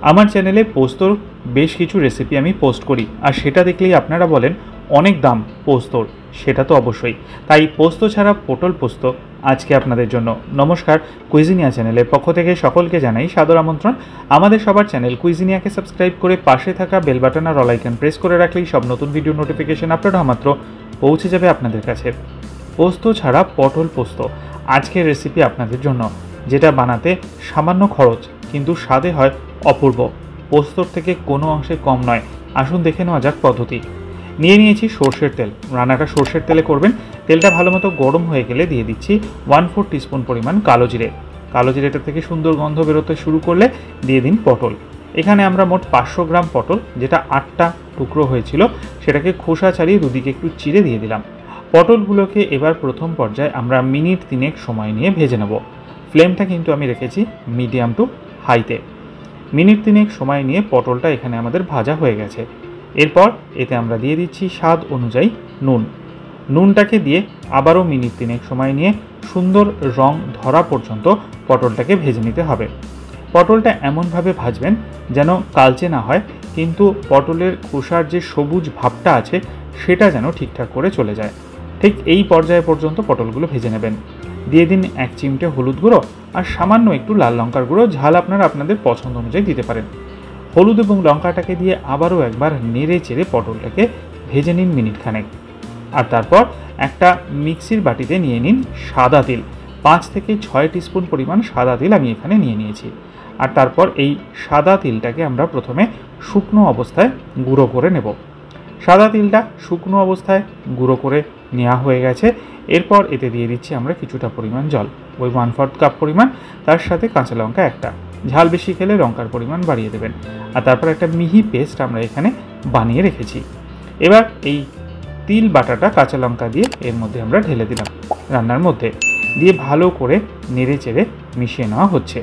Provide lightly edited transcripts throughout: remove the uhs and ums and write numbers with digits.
আমার চ্যানেলে পোস্তর বেশ কিছু রেসিপি আমি পোস্ট করি, আর সেটা দেখলেই আপনারা বলেন অনেক দাম পোস্তর। সেটা তো অবশ্যই, তাই পোস্ত ছাড়া পটল পোস্ত আজকে আপনাদের জন্য। নমস্কার, কুইজিনিয়া চ্যানেলের পক্ষ থেকে সকলকে জানাই সাদর আমন্ত্রণ। আমাদের সবার চ্যানেল কুইজিনিয়াকে সাবস্ক্রাইব করে পাশে থাকা বেল বাটন আর অল আইকন প্রেস করে রাখলেই সব নতুন ভিডিও নোটিফিকেশন আপলোড হওয়া মাত্র পৌঁছে যাবে আপনাদের কাছে। পোস্ত ছাড়া পটল পোস্ত আজকের রেসিপি আপনাদের জন্য, যেটা বানাতে সামান্য খরচ কিন্তু স্বাদে হয় অপূর্ব। পোস্তর থেকে কোনো অংশে কম নয়। আসুন দেখে নেওয়া যাক পদ্ধতি। নিয়েছি সর্ষের তেল। রান্নাটা সর্ষের তেলে করবেন। তেলটা ভালো মতো গরম হয়ে গেলে দিয়ে দিচ্ছি 1/4 টিস্পুন পরিমাণ কালো জিরে। কালো জিরেটা থেকে সুন্দর গন্ধ বেরোতে শুরু করলে দিয়ে দিন পটল। এখানে আমরা মোট 500 গ্রাম পটল, যেটা 8টা টুকরো হয়েছিল, সেটাকে খোসা ছাড়িয়ে দুদিকে একটু চিড়ে দিয়ে দিলাম। পটলগুলোকে এবার প্রথম পর্যায়ে আমরা মিনিট 3 সময় নিয়ে ভেজে নেব। ফ্লেমটা কিন্তু আমি রেখেছি মিডিয়াম টু হাইতে। মিনিট 3 সময় নিয়ে পটলটা এখানে আমাদের ভাজা হয়ে গেছে। এরপর এতে আমরা দিয়ে দিচ্ছি স্বাদ অনুযায়ী নুন। নুনটাকে দিয়ে আবারও মিনিট 3 সময় নিয়ে সুন্দর রং ধরা পর্যন্ত পটলটাকে ভেজে নিতে হবে। পটলটা এমনভাবে ভাজবেন যেন কালচে না হয়, কিন্তু পটলের খোসার যে সবুজ ভাবটা আছে সেটা যেন ঠিকঠাক করে চলে যায়। ঠিক এই পর্যায়ে পর্যন্ত পটলগুলো ভেজে নেবেন। দিয়ে দিন 1 চিমটে হলুদ গুঁড়ো আর সামান্য একটু লাল লঙ্কার গুঁড়ো। ঝাল আপনারা আপনাদের পছন্দ অনুযায়ী দিতে পারেন। হলুদ এবং লঙ্কাটাকে দিয়ে আবারও একবার নেড়ে চেড়ে পটলটাকে ভেজে নিন মিনিট খানেক। আর তারপর একটা মিক্সির বাটিতে নিয়ে নিন সাদা তেল। 5 থেকে 6 টিস্পুন পরিমাণ সাদা তেল আমি এখানে নিয়েছি। আর তারপর এই সাদা তিলটাকে আমরা প্রথমে শুকনো অবস্থায় গুঁড়ো করে নেব। সাদা তিলটা শুকনো অবস্থায় গুঁড়ো করে নেওয়া হয়ে গেছে। এরপর এতে দিয়ে দিচ্ছি আমরা কিছুটা পরিমাণ জল, ওই 1/4 কাপ পরিমাণ। তার সাথে কাঁচা লঙ্কা একটা। ঝাল বেশি খেলে লঙ্কার পরিমাণ বাড়িয়ে দেবেন। আর তারপর একটা মিহি পেস্ট আমরা এখানে বানিয়ে রেখেছি। এবার এই তিল বাটাটা কাঁচা লঙ্কা দিয়ে এর মধ্যে আমরা ঢেলে দিলাম। রান্নার মধ্যে দিয়ে ভালো করে নেড়ে চেড়ে মিশিয়ে নেওয়া হচ্ছে।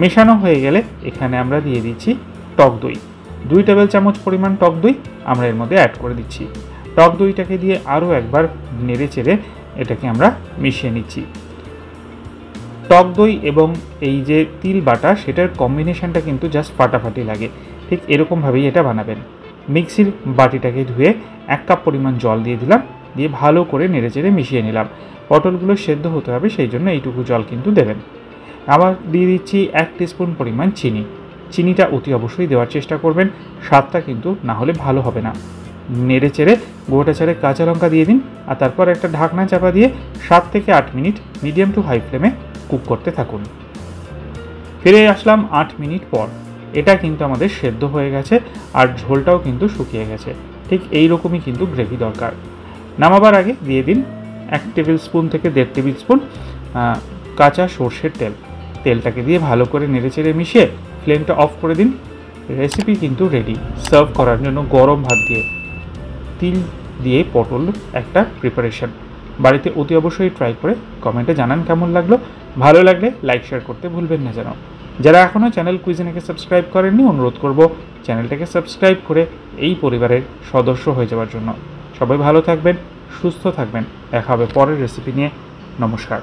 মেশানো হয়ে গেলে এখানে আমরা দিয়ে দিচ্ছি টক দই। 2 টেবিল চামচ পরিমাণ টক দই আমরা এর মধ্যে অ্যাড করে দিচ্ছি। টক দইটাকে দিয়ে আরও একবার নেড়ে চেড়ে এটাকে আমরা মিশিয়ে নিচ্ছি। টক দই এবং এই যে তিল বাটা, সেটার কম্বিনেশনটা কিন্তু জাস্ট ফাটাফাটি লাগে। ঠিক এরকমভাবেই এটা বানাবেন। মিক্সির বাটিটাকে ধুয়ে 1 কাপ পরিমাণ জল দিয়ে দিলাম। দিয়ে ভালো করে নেড়ে চেড়ে মিশিয়ে নিলাম। পটলগুলো সেদ্ধ হতে হবে, সেই জন্য এইটুকু জল কিন্তু দেবেন। আবার দিয়ে দিচ্ছি 1 টিস্পুন পরিমাণ চিনি। চিনিটা অতি অবশ্যই দেওয়ার চেষ্টা করবেন, স্বাদটা কিন্তু না হলে ভালো হবে না। নেড়ে চেড়ে গোটা ছেড়ে কাঁচা লঙ্কা দিয়ে দিন। আর তারপর একটা ঢাকনা চাপা দিয়ে 7 থেকে 8 মিনিট মিডিয়াম টু হাই ফ্লেমে কুক করতে থাকুন। ফিরে আসলাম 8 মিনিট পর। এটা কিন্তু আমাদের সেদ্ধ হয়ে গেছে আর ঝোলটাও কিন্তু শুকিয়ে গেছে। ঠিক এই রকমই কিন্তু গ্রেভি দরকার। নামাবার আগে দিয়ে দিন 1 টেবিল স্পুন থেকে 1.5 টেবিল স্পুন কাঁচা সর্ষের তেল। তেলটাকে দিয়ে ভালো করে নেড়ে চেড়ে মিশিয়ে ফ্লেমটা অফ করে দিন। রেসিপি কিন্তু রেডি সার্ভ করার জন্য। গরম ভাত দিয়ে তিল দিয়ে পটল একটা প্রিপারেশন। বাড়িতে অতি অবশ্যই ট্রাই করে কমেন্টে জানান কেমন লাগলো। ভালো লাগলে লাইক শেয়ার করতে ভুলবেন না যেন। যারা এখনও চ্যানেল কুইজিনিয়াকে সাবস্ক্রাইব করেননি, অনুরোধ করব চ্যানেলটাকে সাবস্ক্রাইব করে এই পরিবারের সদস্য হয়ে যাওয়ার জন্য। সবাই ভালো থাকবেন, সুস্থ থাকবেন। দেখা হবে পরের রেসিপি নিয়ে। নমস্কার।